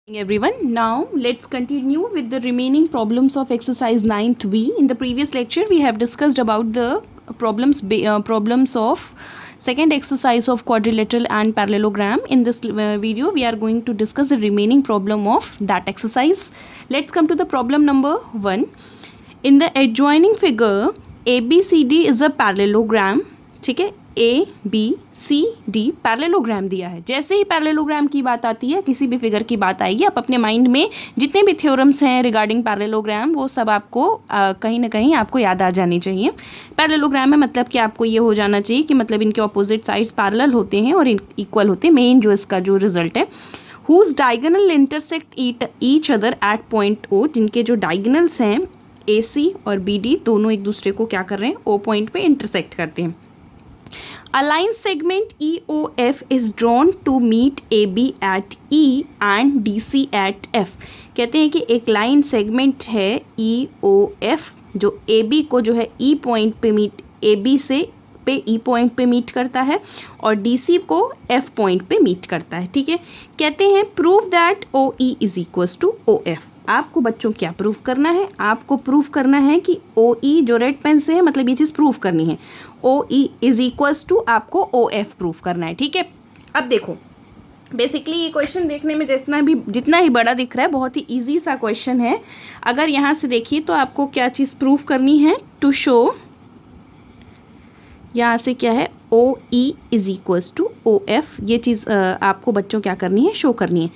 Everyone, now let's continue with the remaining problems of exercise 9th B. In the previous lecture we have discussed about the problems of second exercise of quadrilateral and parallelogram. In this video we are going to discuss the remaining problem of that exercise. Let's come to the problem number 1. In the adjoining figure ABCD is a parallelogram. ठीक है, A B C D parallelogram दिया है. जैसे ही parallelogram की बात आती है, किसी भी फिगर की बात आएगी, आप अपने माइंड में जितने भी थ्योरम्स हैं रिगार्डिंग पैरेललोग्राम वो सब आपको कहीं ना कहीं आपको याद आ जानी चाहिए. पैरेललोग्राम में मतलब कि आपको ये हो जाना चाहिए कि मतलब इनके ऑपोजिट साइड्स पैरेलल होते हैं और इक्वल होते हैं. मेन जो इसका जो रिजल्ट है, whose diagonal intersect each other at point O, जिनके जो डायगोनल्स हैं ए सी और बी डी दोनों एक दूसरे को क्या कर रहे हैं, ओ पॉइंट पे इंटरसेक्ट करते हैं. A line segment EOF is drawn to meet AB at E and DC at F. कहते हैं कि एक लाइन सेगमेंट है EOF जो AB को जो है E पॉइंट पे मीट, AB से पे E पॉइंट पे मीट करता है और DC को F पॉइंट पे मीट करता है. ठीक है, कहते हैं prove that OE is equals to OF. आपको बच्चों क्या प्रूफ करना है, आपको प्रूफ करना है कि OE जो रेड पेन से है, मतलब ये चीज़ प्रूफ करनी है. OE इज इक्वल्स टू आपको OF प्रूफ करना है. ठीक है, अब देखो बेसिकली ये क्वेश्चन देखने में जितना ही बड़ा दिख रहा है, बहुत ही इजी सा क्वेश्चन है. अगर यहाँ से देखिए तो आपको क्या चीज़ प्रूफ करनी है, टू शो, यहाँ से क्या है, OE is equals to OF. ये चीज़ आपको बच्चों क्या करनी है, शो करनी है.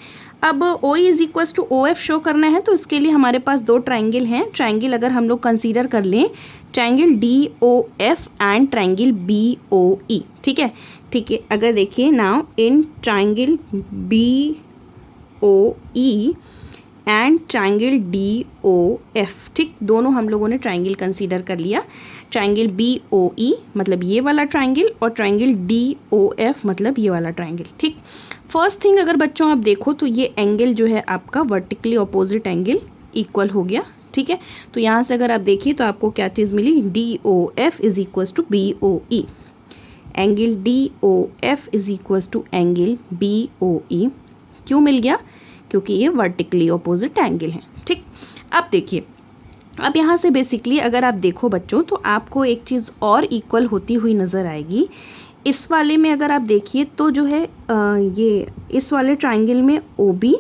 अब OE is equals to OF show करना है तो इसके लिए हमारे पास दो ट्राइंगल हैं. ट्राइंगल अगर हम लोग कंसीडर कर लें, triangle DOF and triangle BOE. ठीक है, ठीक है. अगर देखिए now in triangle BOE and triangle DOF, ठीक, दोनों हम लोगों ने ट्राइंगल कंसीडर कर लिया. ट्राइंगल BOE मतलब ये वाला ट्राइंगल और ट्राइंगल DOF मतलब ये वाला ट्राइंगल. ठीक, फर्स्ट थिंग अगर बच्चों आप देखो तो ये एंगल जो है आपका वर्टिकली ऑपोजिट एंगल इक्वल हो गया. ठीक है, तो यहाँ से अगर आप देखिए तो आपको क्या चीज़ मिली, DOF is equals to BOE. Angle DOF is equals to angle BOE क्यों मिल गया, क्योंकि ये वर्टिकली ऑपोजिट एंगल है. ठीक, अब देखिए, अब यहाँ से बेसिकली अगर आप देखो बच्चों तो आपको एक चीज़ और इक्वल होती हुई नज़र आएगी. इस वाले में अगर आप देखिए तो जो है ये इस वाले ट्राइंगल में OB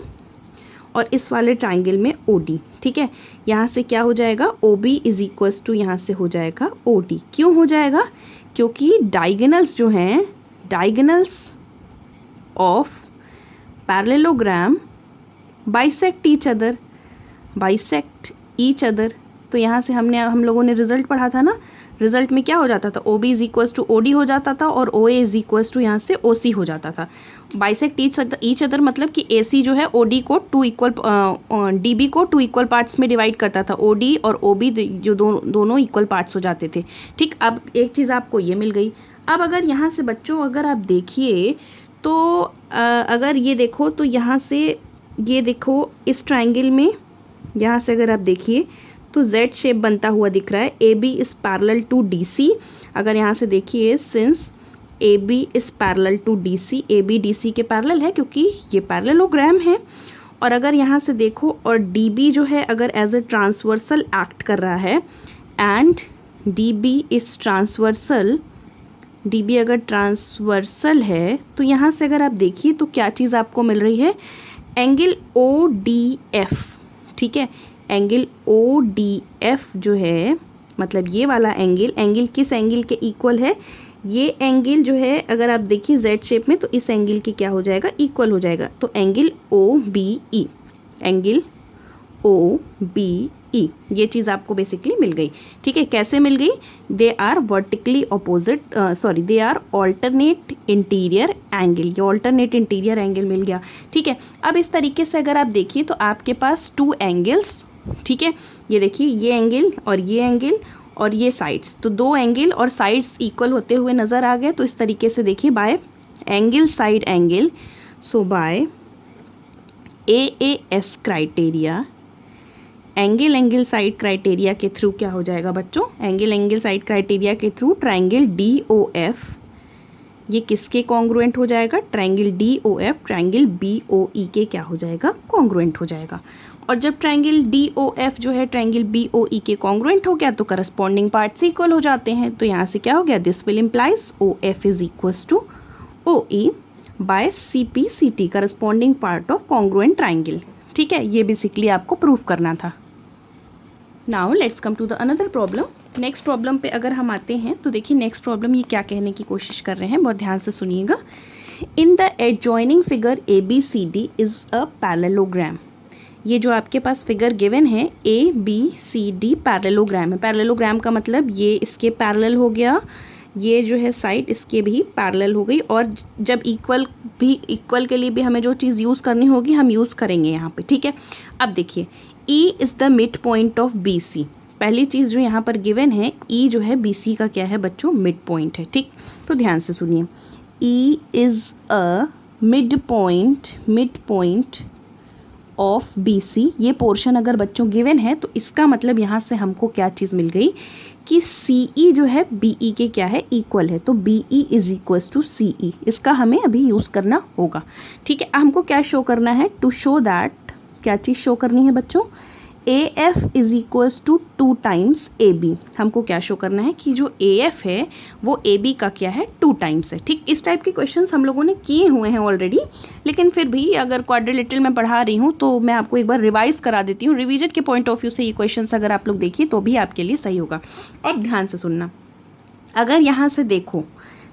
और इस वाले ट्राइंगल में OD. ठीक है, यहाँ से क्या हो जाएगा, OB इज इक्वल्स टू यहाँ से हो जाएगा OD. क्यों हो जाएगा, क्योंकि डायगोनल्स जो हैं, diagonals of parallelogram bisect each other. तो यहाँ से हम लोगों ने रिजल्ट पढ़ा था ना, रिजल्ट में क्या हो जाता था, OB is equals to OD हो जाता था और OA इज इक्वल्स टू यहाँ से OC हो जाता था. बाइसेक्ट ईच अदर मतलब कि AC जो है OD को DB को टू इक्वल पार्ट्स में डिवाइड करता था. OD और OB जो दोनों इक्वल पार्ट्स हो जाते थे. ठीक, अब एक चीज़ आपको ये मिल गई. अब अगर यहाँ से बच्चों अगर आप देखिए तो अगर ये देखो तो यहाँ से ये देखो इस ट्राइंगल में यहाँ से अगर आप देखिए तो Z शेप बनता हुआ दिख रहा है. AB is parallel to DC. अगर यहाँ से देखिए, since AB is parallel to DC, AB DC के पैरेलल है क्योंकि ये पैरेललोग्राम है. और अगर यहाँ से देखो और DB जो है अगर एज अ ट्रांसवर्सल एक्ट कर रहा है and DB is transversal, DB अगर ट्रांसवर्सल है तो यहाँ से अगर आप देखिए तो क्या चीज़ आपको मिल रही है, एंगल ODF. ठीक है, एंगल ODF जो है मतलब ये वाला एंगल किस एंगल के इक्वल है, ये एंगल जो है अगर आप देखिए Z शेप में तो इस एंगल के क्या हो जाएगा, इक्वल हो जाएगा. तो एंगल OBE, एंगल OBE ये चीज़ आपको बेसिकली मिल गई. ठीक है, कैसे मिल गई, they are vertically opposite, they are alternate interior angle. ये ऑल्टरनेट इंटीरियर एंगल मिल गया. ठीक है, अब इस तरीके से अगर आप देखिए तो आपके पास टू एंगल्स, ठीक है, ये देखिए ये एंगल और ये साइड्स, तो दो एंगल और साइड्स इक्वल होते हुए नज़र आ गए. तो इस तरीके से देखिए by angle side angle, so by AAS criteria, angle side criteria के थ्रू क्या हो जाएगा बच्चों, एंगल साइड क्राइटेरिया के थ्रू ट्राइंगल DOF ये किसके कॉन्ग्रुएंट हो जाएगा, ट्रायंगल DOF ट्रायंगल BOE के क्या हो जाएगा, कॉन्ग्रुएंट हो जाएगा। और जब ट्रायंगल DOF जो है ट्रायंगल BOE के कॉन्ग्रुएंट हो गया तो करस्पॉन्डिंग पार्ट्स इक्वल हो जाते हैं। तो यहाँ से क्या हो गया, this will implies OF is equals to OE by CPCT corresponding part of congruent triangle. ठीक है, ये बेसिकली आपको प्रूव करना था। Now let's come to the another problem. Next problem पे अगर हम आते हैं तो देखिए नेक्स्ट प्रॉब्लम ये क्या कहने की कोशिश कर रहे हैं, बहुत ध्यान से सुनिएगा। इन the adjoining figure ABCD is a parallelogram. ये जो आपके पास फिगर गिवन है ABCD पैरेललोग्राम है। पैरेललोग्राम का मतलब ये इसके पैरेलल हो गया, ये जो है साइड इसके भी पैरेलल हो गई, और जब इक्वल के लिए भी हमें जो चीज़ यूज़ करनी होगी हम यूज़ करेंगे यहाँ पे। ठीक है, अब देखिए E is the mid point of BC। पहली चीज़ जो यहाँ पर गिवन है, E जो है BC का क्या है बच्चों, मिड पॉइंट है। ठीक, तो ध्यान से सुनिए, E is a mid point of BC। ये पोर्शन अगर बच्चों गिवन है तो इसका मतलब यहाँ से हमको क्या चीज़ मिल गई कि CE जो है BE के क्या है, इक्वल है। तो BE is equals to CE, इसका हमें अभी यूज़ करना होगा। ठीक है, हमको क्या शो करना है, टू शो दैट, क्या चीज़ शो करनी है बच्चों, AF is equals to 2 times AB। हमको क्या शो करना है कि जो AF है वो AB का क्या है, 2 टाइम्स है। ठीक, इस टाइप के क्वेश्चंस हम लोगों ने किए हुए हैं ऑलरेडी, लेकिन फिर भी अगर क्वाड्रिलेटरल में पढ़ा रही हूँ तो मैं आपको एक बार रिवाइज करा देती हूँ। रिवीजन के पॉइंट ऑफ व्यू से ये क्वेश्चंस अगर आप लोग देखिए तो भी आपके लिए सही होगा। और ध्यान से सुनना, अगर यहाँ से देखो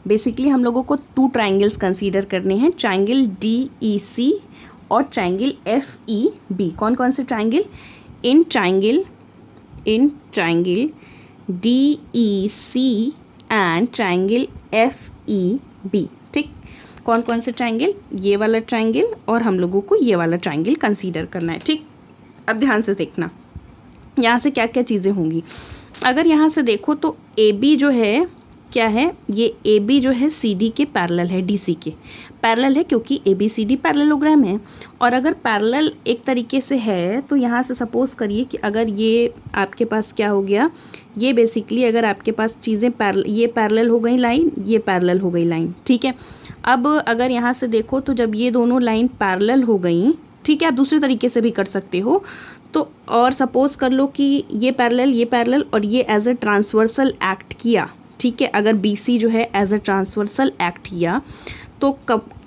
बेसिकली हम लोगों को 2 ट्राइंगल्स कंसीडर करने हैं, ट्राइंगल DEC और ट्राइंगल FEB। कौन कौन से triangle, in triangle DEC and triangle FEB। ठीक, कौन कौन से ट्राइंगल, ये वाला ट्राइंगल और हम लोगों को ये वाला ट्राइंगल कंसीडर करना है। ठीक, अब ध्यान से देखना यहाँ से क्या क्या चीज़ें होंगी। अगर यहाँ से देखो तो AB जो है क्या है, ये AB जो है CD के पैरेलल है, DC के पैरेलल है, क्योंकि ABCD पैरेललोग्राम है। और अगर पैरेलल एक तरीके से है तो यहाँ से सपोज करिए कि अगर ये आपके पास क्या हो गया, ये बेसिकली अगर आपके पास चीज़ें ये पैरेलल हो गई लाइन, ये पैरेलल हो गई लाइन। ठीक है, अब अगर यहाँ से देखो तो जब ये दोनों लाइन पैरेलल हो गई, ठीक है, आप दूसरे तरीके से भी कर सकते हो। तो और सपोज कर लो कि ये पैरेलल और ये एज अ ट्रांसवर्सल एक्ट किया। ठीक है, अगर BC जो है एज अ ट्रांसवर्सल एक्ट किया तो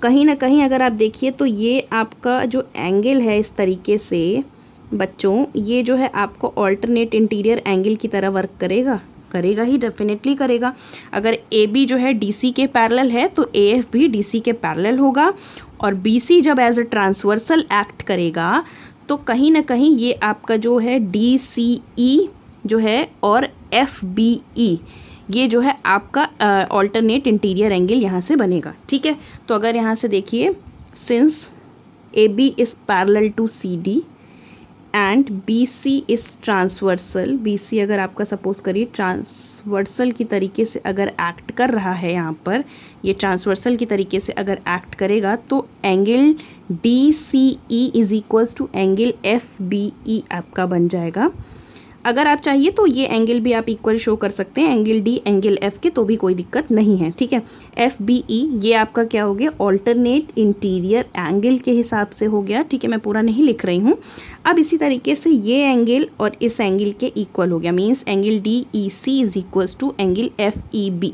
कहीं ना कहीं अगर आप देखिए तो ये आपका जो एंगल है इस तरीके से बच्चों, ये जो है आपको ऑल्टरनेट इंटीरियर एंगल की तरह वर्क करेगा ही, डेफिनेटली करेगा। अगर AB जो है DC के पैरेलल है तो AF भी DC के पैरेलल होगा, और BC जब एज अ ट्रांसवर्सल एक्ट करेगा तो कहीं ना कहीं ये आपका जो है DCE जो है और FBE ये जो है आपका ऑल्टरनेट इंटीरियर एंगल यहाँ से बनेगा। ठीक है, तो अगर यहाँ से देखिए, since AB is parallel to CD and BC is transversal, BC अगर आपका सपोज करिए ट्रांसवर्सल की तरीके से अगर एक्ट कर रहा है, यहाँ पर ये ट्रांसवर्सल की तरीके से अगर एक्ट करेगा तो angle DCE is equals to angle FBE आपका बन जाएगा। अगर आप चाहिए तो ये एंगल भी आप इक्वल शो कर सकते हैं, एंगल D एंगल F के, तो भी कोई दिक्कत नहीं है। ठीक है, FBE ये आपका क्या हो गया, ऑल्टरनेट इंटीरियर एंगल के हिसाब से हो गया। ठीक है, मैं पूरा नहीं लिख रही हूँ। अब इसी तरीके से ये एंगल और इस एंगल के इक्वल हो गया, means angle DEC is equals to angle FEB।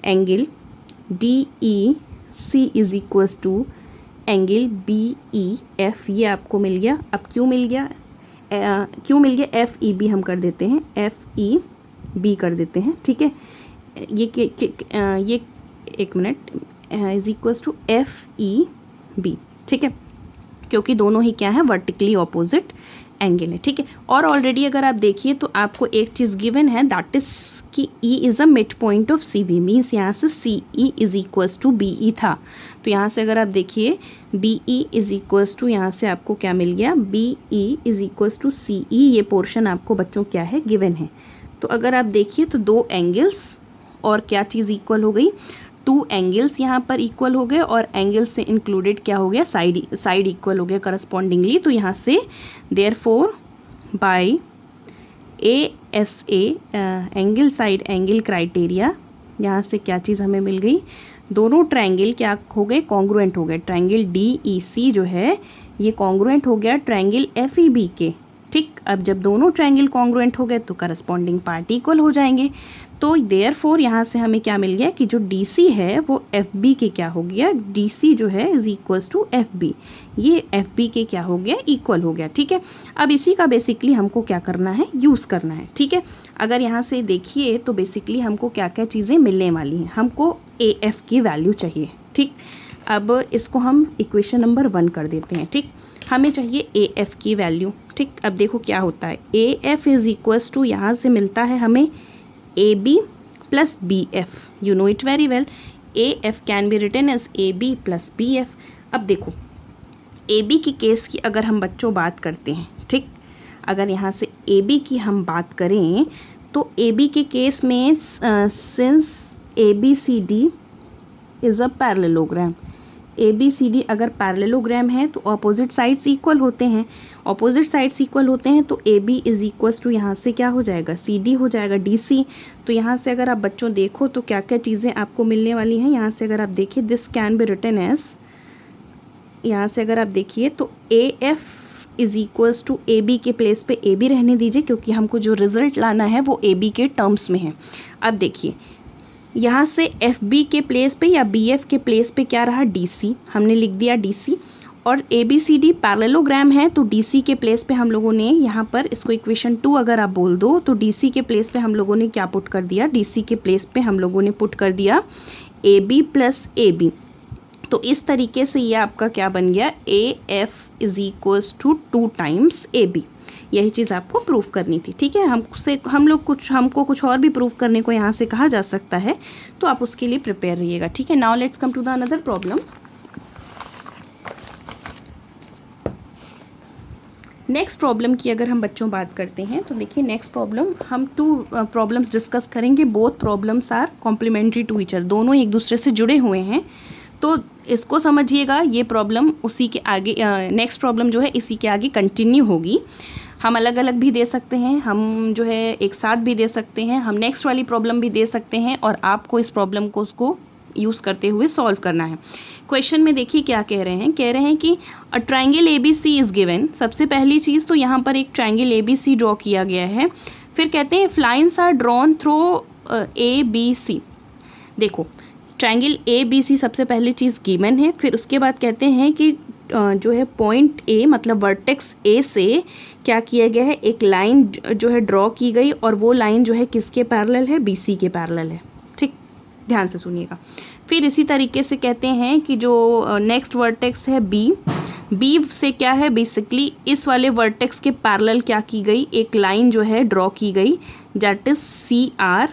Angle DEC is equals to angle BEF, ये आपको मिल गया। अब क्यों मिल गया FEB हम कर देते हैं, FEB कर देते हैं। ठीक है, ये एक minute, is equals to FEB। ठीक है, क्योंकि दोनों ही क्या है, वर्टिकली ऑपोजिट एंगल है। ठीक है, और ऑलरेडी अगर आप देखिए तो आपको एक चीज़ गिवन है, दैट इज़ कि E is a mid point of CB, means यहाँ से CE is equals to BE था। तो यहाँ से अगर आप देखिए BE इज इक्वल्स टू, यहाँ से आपको क्या मिल गया, BE is equals to CE। ये पोर्शन आपको बच्चों क्या है, गिवन है। तो अगर आप देखिए तो 2 एंगल्स और क्या चीज़ इक्वल हो गई, 2 एंगल्स यहाँ पर इक्वल हो गए, और एंगल्स से इंक्लूडेड क्या हो गया, साइड इक्वल हो गया करस्पॉन्डिंगली। तो यहाँ से therefore by ASA angle side angle criteria, यहाँ से क्या चीज़ हमें मिल गई, दोनों ट्रायंगल क्या हो गए, कॉन्ग्रुएंट हो गए। ट्रायंगल DEC जो है ये कॉन्ग्रुएंट हो गया ट्रायंगल FEB के। ठीक, अब जब दोनों ट्रायंगल कॉन्ग्रुएंट हो गए तो करस्पॉन्डिंग पार्ट इक्वल हो जाएंगे। तो देयरफॉर यहाँ से हमें क्या मिल गया कि जो DC है वो FB के क्या हो गया, DC जो है इज इक्वल्स टू FB, ये FB के क्या हो गया, इक्वल हो गया। ठीक है, अब इसी का बेसिकली हमको क्या करना है, यूज़ करना है। ठीक है, अगर यहाँ से देखिए तो बेसिकली हमको क्या क्या चीज़ें मिलने वाली हैं। हमको AF की वैल्यू चाहिए। ठीक, अब इसको हम इक्वेशन नंबर 1 कर देते हैं। ठीक, हमें चाहिए AF की वैल्यू। ठीक, अब देखो क्या होता है, AF इज इक्वल्स टू, यहाँ से मिलता है हमें AB plus BF, you know it very well. AF can be written as AB plus BF। अब देखो AB की केस की अगर हम बच्चों बात करते हैं, ठीक, अगर यहाँ से AB की हम बात करें तो AB के केस में since ABCD is a parallelogram, ABCD अगर पैरेललोग्राम है तो अपोजिट साइड्स इक्वल होते हैं। अपोजिट साइड्स इक्वल होते हैं तो AB इज इक्वल्स टू यहाँ से क्या हो जाएगा, CD हो जाएगा DC। तो यहाँ से अगर आप बच्चों देखो तो क्या क्या चीज़ें आपको मिलने वाली हैं। यहाँ से अगर आप देखिए this can be written as, यहाँ से अगर आप देखिए तो AF is equals to AB के प्लेस पे AB रहने दीजिए क्योंकि हमको जो रिजल्ट लाना है वो AB के टर्म्स में है। अब देखिए यहाँ से FB के प्लेस पे या BF के प्लेस पे क्या रहा, DC, हमने लिख दिया DC। और ABCD पैरेललोग्राम है तो DC के प्लेस पे हम लोगों ने यहाँ पर इसको इक्वेशन 2 अगर आप बोल दो तो DC के प्लेस पे हम लोगों ने क्या पुट कर दिया, DC के प्लेस पे हम लोगों ने पुट कर दिया AB प्लस AB। तो इस तरीके से ये आपका क्या बन गया, AF is equals to 2 times AB। यही चीज़ आपको प्रूफ करनी थी। ठीक है, हमको कुछ और भी प्रूफ करने को यहाँ से कहा जा सकता है, तो आप उसके लिए प्रिपेयर रहिएगा। ठीक है, now let's come to the another problem. Next problem की अगर हम बच्चों बात करते हैं तो देखिए नेक्स्ट प्रॉब्लम हम 2 प्रॉब्लम्स डिस्कस करेंगे। Both problems are complementary to each other, दोनों एक दूसरे से जुड़े हुए हैं। तो इसको समझिएगा, ये प्रॉब्लम उसी के आगे, नेक्स्ट प्रॉब्लम जो है इसी के आगे कंटिन्यू होगी। हम अलग अलग भी दे सकते हैं, हम जो है एक साथ भी दे सकते हैं, हम नेक्स्ट वाली प्रॉब्लम भी दे सकते हैं और आपको इस प्रॉब्लम को उसको यूज़ करते हुए सॉल्व करना है। क्वेश्चन में देखिए क्या कह रहे हैं कि a triangle ABC is given. सबसे पहली चीज़ तो यहाँ पर एक ट्रायंगल ABC ड्रॉ किया गया है। फिर कहते हैं lines are drawn through ABC। देखो ट्रायंगल ABC सबसे पहली चीज़ गिवन है। फिर उसके बाद कहते हैं कि जो है पॉइंट A मतलब वर्टेक्स A से क्या किया गया है, एक लाइन जो है ड्रॉ की गई और वो लाइन जो है किसके पैरेलल है, BC के पैरेलल है। ठीक, ध्यान से सुनिएगा। फिर इसी तरीके से कहते हैं कि जो नेक्स्ट वर्टेक्स है B से क्या है, बेसिकली इस वाले वर्टेक्स के पैरेलल क्या की गई, एक लाइन जो है ड्रॉ की गई, दैट इज़ CR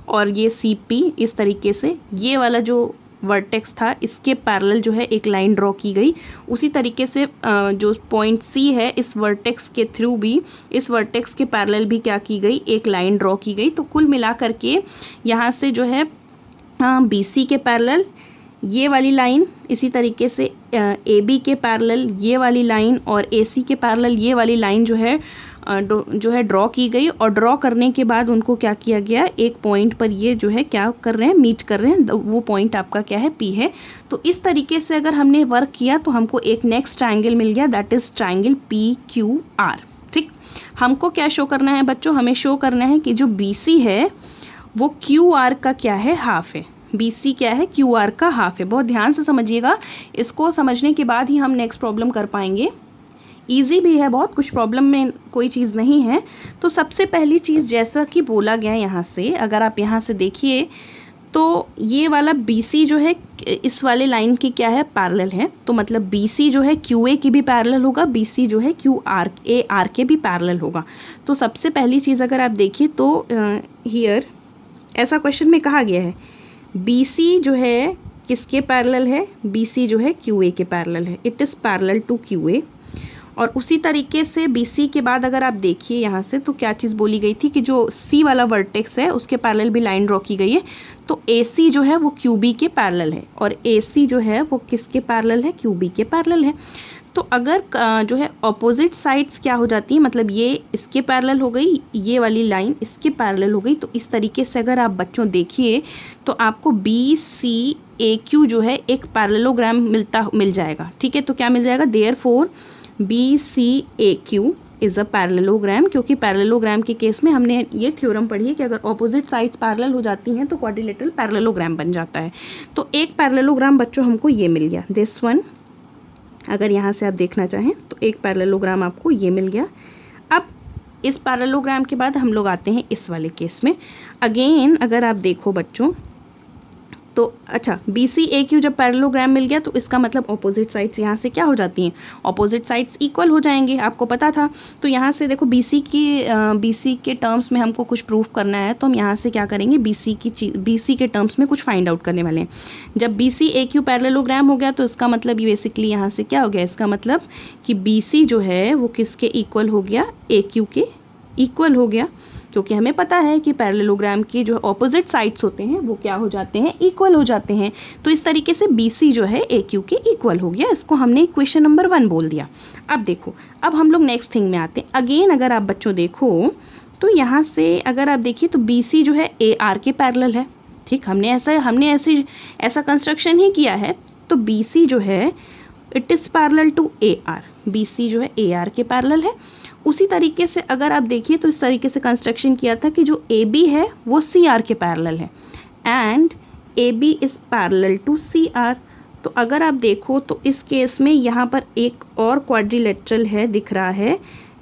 और ये CP। इस तरीके से ये वाला जो वर्टेक्स था इसके पैरेलल जो है एक लाइन ड्रॉ की गई। उसी तरीके से जो पॉइंट C है इस वर्टेक्स के थ्रू भी, इस वर्टेक्स के पैरेलल भी क्या की गई, एक लाइन ड्रॉ की गई। तो कुल मिला करके यहाँ से जो है BC के पैरेलल ये वाली लाइन, इसी तरीके से AB के पैरेलल ये वाली लाइन और AC के पैरेलल ये वाली लाइन जो है ड्रॉ की गई। और ड्रॉ करने के बाद उनको क्या किया गया, एक पॉइंट पर ये जो है क्या कर रहे हैं, मीट कर रहे हैं। वो पॉइंट आपका क्या है, P है। तो इस तरीके से अगर हमने वर्क किया तो हमको एक नेक्स्ट ट्रायंगल मिल गया, दैट इज़ ट्रायंगल PQR। ठीक, हमको क्या शो करना है बच्चों, हमें शो करना है कि जो BC है वो QR का क्या है, हाफ है। BC क्या है, QR का हाफ है। बहुत ध्यान से समझिएगा, इसको समझने के बाद ही हम नेक्स्ट प्रॉब्लम कर पाएंगे। ईजी भी है बहुत, कुछ प्रॉब्लम में कोई चीज़ नहीं है। तो सबसे पहली चीज़ जैसा कि बोला गया यहाँ से, अगर आप यहाँ से देखिए तो ये वाला BC जो है इस वाले लाइन की क्या है, पैरेलल है। तो मतलब BC जो है QA की भी पैरेलल होगा, BC जो है AR के भी पैरेलल होगा। तो सबसे पहली चीज़ अगर आप देखिए तो हियर ऐसा क्वेश्चन में कहा गया है BC जो है किसके पैरेलल है, BC जो है QA के पैरेलल है, it is parallel to QA। और उसी तरीके से BC के बाद अगर आप देखिए यहाँ से तो क्या चीज़ बोली गई थी कि जो C वाला वर्टेक्स है उसके पैरेलल भी लाइन ड्रॉ की गई है। तो AC जो है वो QB के पैरेलल है और AC जो है वो किसके पैरेलल है, QB के पैरेलल है। तो अगर जो है ऑपोजिट साइड्स क्या हो जाती है, मतलब ये इसके पैरेलल हो गई, ये वाली लाइन इसके पैरेलल हो गई, तो इस तरीके से अगर आप बच्चों देखिए तो आपको बी सी ए क्यू जो है एक पैरेललोग्राम मिल जाएगा। ठीक है, तो क्या मिल जाएगा, therefore B C A Q is a parallelogram, क्योंकि पैरेललोग्राम के केस में हमने ये थ्योरम पढ़ी है कि अगर ऑपोजिट साइड्स पैरेलल हो जाती हैं तो क्वाड्रिलेटरल पैरेललोग्राम बन जाता है। तो एक पैरेललोग्राम बच्चों हमको ये मिल गया, दिस वन। अगर यहाँ से आप देखना चाहें तो एक पैरेललोग्राम आपको ये मिल गया। अब इस पैरेललोग्राम के बाद हम लोग आते हैं इस वाले केस में। अगेन अगर आप देखो बच्चों तो अच्छा, बी सी ए क्यू जब पैरेललोग्राम मिल गया तो इसका मतलब ऑपोजिट साइड्स यहाँ से क्या हो जाती हैं, ऑपोजिट साइड्स इक्वल हो जाएंगे, आपको पता था। तो यहाँ से देखो बी सी के टर्म्स में हमको कुछ प्रूफ करना है, तो हम यहाँ से क्या करेंगे, बी सी के टर्म्स में कुछ फाइंड आउट करने वाले हैं। जब B C A Q parallelogram हो गया तो इसका मतलब ये बेसिकली यहाँ से क्या हो गया, इसका मतलब कि बी सी जो है वो किसके इक्वल हो गया, ए क्यू के इक्वल हो गया, क्योंकि हमें पता है कि पैरेललोग्राम के जो ऑपोजिट साइड्स होते हैं वो क्या हो जाते हैं, इक्वल हो जाते हैं। तो इस तरीके से बी सी जो है ए क्यू के इक्वल हो गया, इसको हमने इक्वेशन नंबर 1 बोल दिया। अब देखो, अब हम लोग नेक्स्ट थिंग में आते हैं। अगेन अगर आप बच्चों देखो तो यहाँ से अगर आप देखिए तो बी सी जो है ए आर के पैरेलल है। ठीक, हमने ऐसा कंस्ट्रक्शन ही किया है। तो बी सी जो है it is parallel to A R, B C जो है ए आर के पैरेलल है। उसी तरीके से अगर आप देखिए तो इस तरीके से कंस्ट्रक्शन किया था कि जो ए बी है वो सी आर के पैरेलल है and A B is parallel to C R. तो अगर आप देखो तो इस केस में यहाँ पर एक और क्वाड्रिलेटरल है, दिख रहा है,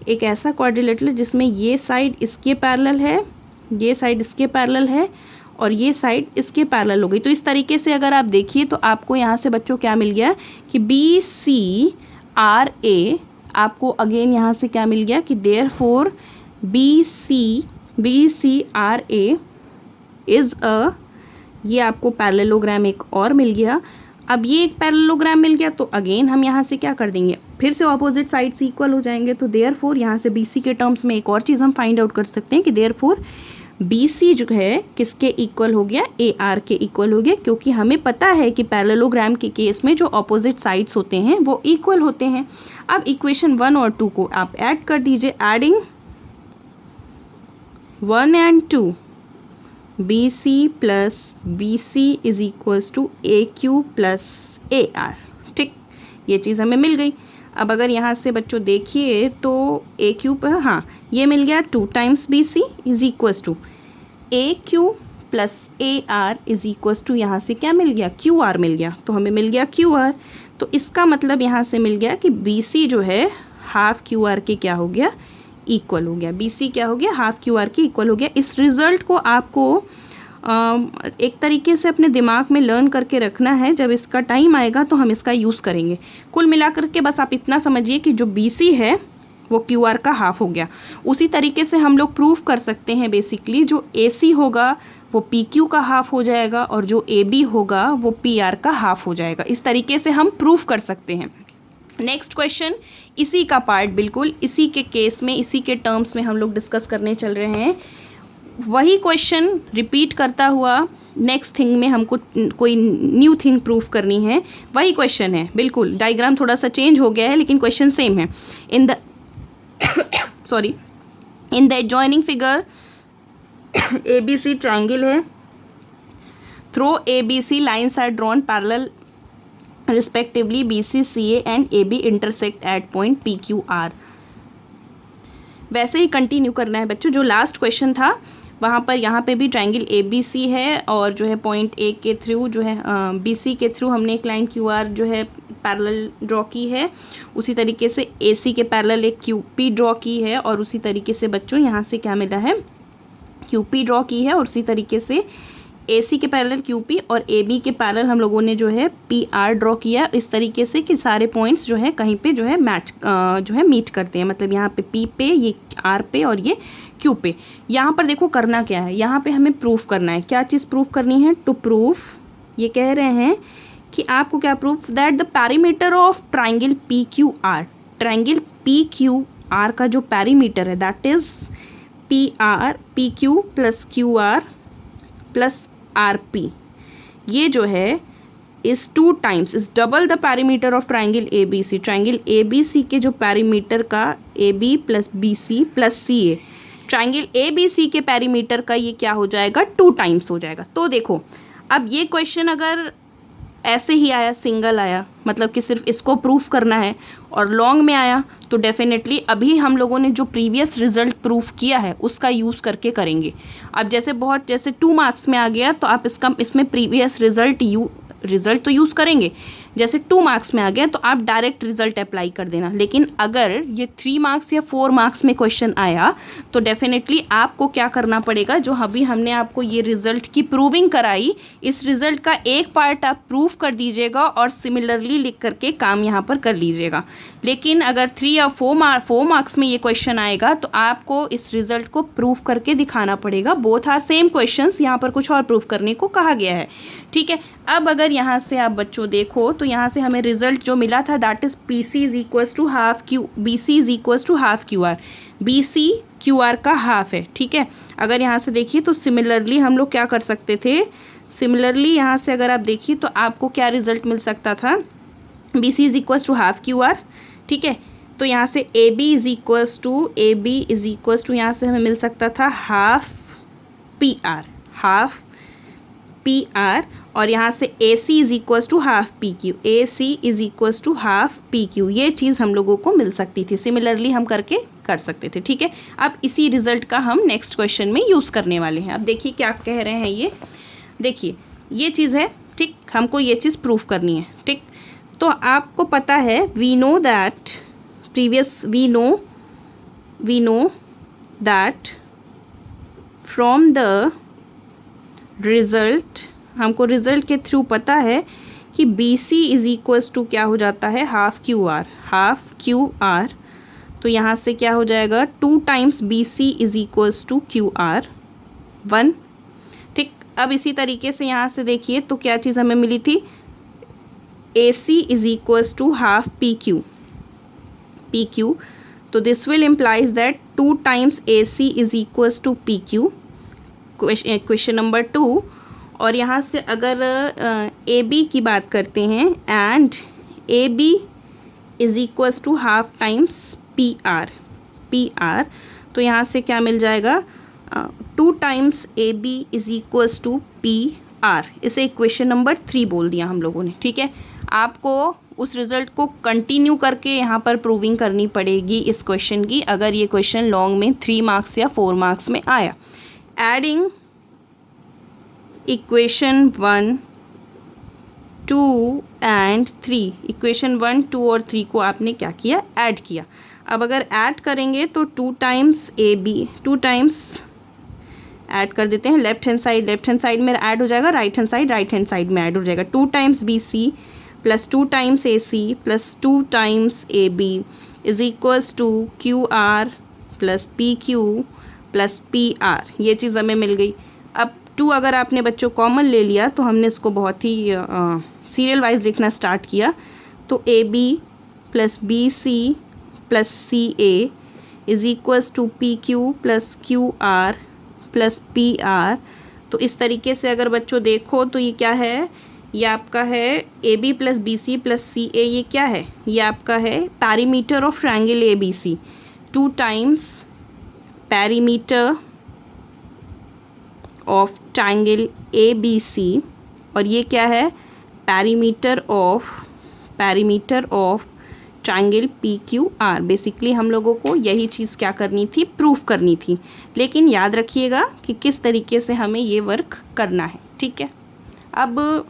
एक ऐसा क्वाड्रिलेटरल जिसमें ये साइड इसके पैरेलल है, ये साइड इसके पैरेलल है और ये साइड इसके पैरेलल हो गई। तो इस तरीके से अगर आप देखिए तो आपको यहाँ से बच्चों क्या मिल गया कि बी सी आर ए, आपको अगेन यहाँ से क्या मिल गया कि therefore B C R A is a, ये आपको पैरेललोग्राम एक और मिल गया। अब ये एक पैरेललोग्राम मिल गया तो अगेन हम यहाँ से क्या कर देंगे, फिर से ऑपोजिट साइड्स इक्वल हो जाएंगे। तो देयरफॉर यहाँ से बी सी के टर्म्स में एक और चीज़ हम फाइंड आउट कर सकते हैं कि देयरफॉर बी सी जो है किसके इक्वल हो गया, ए आर के इक्वल हो गया, क्योंकि हमें पता है कि पैरेललोग्राम के केस में जो ऑपोजिट साइड्स होते हैं वो इक्वल होते हैं। अब इक्वेशन 1 और 2 को आप ऐड कर दीजिए, adding 1 and 2, B C plus B C is equals to A Q plus A R. ठीक, ये चीज़ हमें मिल गई। अब अगर यहाँ से बच्चों देखिए तो ए क्यू पर, हाँ, ये मिल गया 2 times B C is equals to A Q plus A R is equals to, यहाँ से क्या मिल गया, क्यू आर मिल गया। तो हमें मिल गया क्यू आर। तो इसका मतलब यहाँ से मिल गया कि बी सी जो है हाफ क्यू आर के क्या हो गया, इक्वल हो गया। बी सी क्या हो गया, हाफ क्यू आर के इक्वल हो गया। इस रिज़ल्ट को आपको एक तरीके से अपने दिमाग में लर्न करके रखना है, जब इसका टाइम आएगा तो हम इसका यूज़ करेंगे। कुल मिलाकर के बस आप इतना समझिए कि जो बी सी है वो क्यू आर का हाफ हो गया। उसी तरीके से हम लोग प्रूफ कर सकते हैं बेसिकली जो ए सी होगा वो पी क्यू का हाफ हो जाएगा और जो ए बी होगा वो पी आर का हाफ हो जाएगा। इस तरीके से हम प्रूफ कर सकते हैं। नेक्स्ट क्वेश्चन इसी का पार्ट, बिल्कुल इसी के केस में, इसी के टर्म्स में हम लोग डिस्कस करने चल रहे हैं। वही क्वेश्चन रिपीट करता हुआ नेक्स्ट थिंग में हमको कोई न्यू थिंग प्रूफ करनी है। वही क्वेश्चन है, बिल्कुल डायग्राम थोड़ा सा चेंज हो गया है लेकिन क्वेश्चन सेम है। In the in the adjoining figure A B C triangle है, through A B C lines are drawn parallel respectively B C C A and A B intersect at point P Q R. वैसे ही continue करना है बच्चों, जो last question था वहाँ पर यहाँ पे भी ट्रायंगल ए बी सी है और जो है पॉइंट ए के थ्रू जो है बी सी के थ्रू हमने एक लाइन क्यू आर जो है पैरेलल ड्रॉ की है। उसी तरीके से ए सी के पैरेलल एक क्यू पी ड्रॉ की है और उसी तरीके से बच्चों यहाँ से क्या मिला है, क्यू पी ड्रॉ की है और उसी तरीके से ए सी के पैरेलल क्यू पी और ए बी के पैरेलल हम लोगों ने जो है पी आर ड्रॉ किया, इस तरीके से कि सारे पॉइंट्स जो है कहीं पे जो है मैच जो है मीट करते हैं। मतलब यहाँ पे पी पे, ये आर पे और ये क्यू पे। यहाँ पर देखो करना क्या है, यहाँ पे हमें प्रूफ करना है। क्या चीज़ प्रूफ करनी है, टू प्रूफ, ये कह रहे हैं कि आपको क्या proof, that the perimeter of triangle P Q R, triangle P Q R का जो पैरीमीटर है that is P R, P Q plus Q R plus R P, ये जो है is 2 times is double the perimeter of triangle A B C. Triangle A B C के जो perimeter का A B plus B C plus C A, triangle A B C के perimeter का ये क्या हो जाएगा, 2 टाइम्स हो जाएगा। तो देखो अब ये क्वेश्चन अगर ऐसे ही आया, सिंगल आया, मतलब कि सिर्फ इसको प्रूफ करना है, और लॉन्ग में आया तो डेफिनेटली अभी हम लोगों ने जो प्रीवियस रिजल्ट प्रूफ किया है उसका यूज़ करके करेंगे। अब जैसे 2 मार्क्स में आ गया तो आप इसमें प्रीवियस रिजल्ट तो यूज़ करेंगे। जैसे 2 मार्क्स में आ गया तो आप डायरेक्ट रिजल्ट अप्लाई कर देना। लेकिन अगर ये 3 मार्क्स या 4 मार्क्स में क्वेश्चन आया तो डेफिनेटली आपको क्या करना पड़ेगा, जो अभी हमने आपको ये रिजल्ट की प्रूविंग कराई, इस रिजल्ट का एक पार्ट आप प्रूफ कर दीजिएगा और सिमिलरली लिख करके काम यहाँ पर कर लीजिएगा। लेकिन अगर 3 या 4 मार्क्स में ये क्वेश्चन आएगा तो आपको इस रिजल्ट को प्रूफ करके दिखाना पड़ेगा। बोथ आर सेम क्वेश्चंस, यहाँ पर कुछ और प्रूफ करने को कहा गया है, ठीक है। अब अगर यहाँ से आप बच्चों देखो तो यहाँ से हमें रिजल्ट जो मिला था that is P C is equals to half Q, B C is equals to half Q R, B C Q R का हाफ है, ठीक है। अगर यहाँ से देखिए तो सिमिलरली हम लोग क्या कर सकते थे, सिमिलरली यहाँ से अगर आप देखिए तो आपको क्या रिजल्ट मिल सकता था, B C is equals to half Q R, ठीक है। तो यहाँ से A B is equals to यहाँ से हमें मिल सकता था हाफ पी आर, और यहाँ से A C is equals to half P Q, A C is equals to half P Q, ये चीज़ हम लोगों को मिल सकती थी, सिमिलरली हम करके कर सकते थे, ठीक है। अब इसी रिजल्ट का हम नेक्स्ट क्वेश्चन में यूज़ करने वाले हैं। अब देखिए क्या कह रहे हैं, ये देखिए ये चीज़ है, ठीक, हमको ये चीज़ प्रूफ करनी है, ठीक। तो आपको पता है we know that from the result, हमको रिज़ल्ट के थ्रू पता है कि B C is equals to क्या हो जाता है, हाफ क्यू आर। तो यहाँ से क्या हो जाएगा, 2 times B C is equals to Q R 1, ठीक। अब इसी तरीके से यहाँ से देखिए तो क्या चीज़ हमें मिली थी, A C is equals to half P Q. तो this will implies that 2 times A C is equals to P Q, question number 2। और यहाँ से अगर ए बी की बात करते हैं, and A B is equals to half times P R, तो यहाँ से क्या मिल जाएगा, 2 times A B is equals to P R. इसे क्वेश्चन नंबर 3 बोल दिया हम लोगों ने, ठीक है। आपको उस रिज़ल्ट को कंटिन्यू करके यहाँ पर प्रूविंग करनी पड़ेगी इस क्वेश्चन की, अगर ये क्वेश्चन लॉन्ग में 3 मार्क्स या 4 मार्क्स में आया। एडिंग इक्वेशन 1, 2 एंड 3, इक्वेशन 1, 2 और 3 को आपने क्या किया, ऐड किया। अब अगर ऐड करेंगे तो 2 times A B, 2 times add कर देते हैं, लेफ्ट हैंड साइड में ऐड हो जाएगा, राइट हैंड साइड में ऐड हो जाएगा। 2 times B C plus 2 times A C plus 2 times A B is equals to Q R plus P Q plus P R, ये चीज़ हमें मिल गई। अब 2 अगर आपने बच्चों कॉमन ले लिया तो हमने इसको बहुत ही सीरियल वाइज लिखना स्टार्ट किया। तो A B plus B C plus C A is equals to P Q plus Q R plus P R. तो इस तरीके से अगर बच्चों देखो तो ये क्या है, ये आपका है A B plus B C plus C A, ये क्या है, ये आपका है perimeter of triangle A B C, 2 times perimeter of triangle A B C, और ये क्या है, perimeter of triangle P Q R. Basically हम लोगों को यही चीज़ क्या करनी थी, प्रूफ करनी थी। लेकिन याद रखिएगा कि किस तरीके से हमें ये वर्क करना है, ठीक है। अब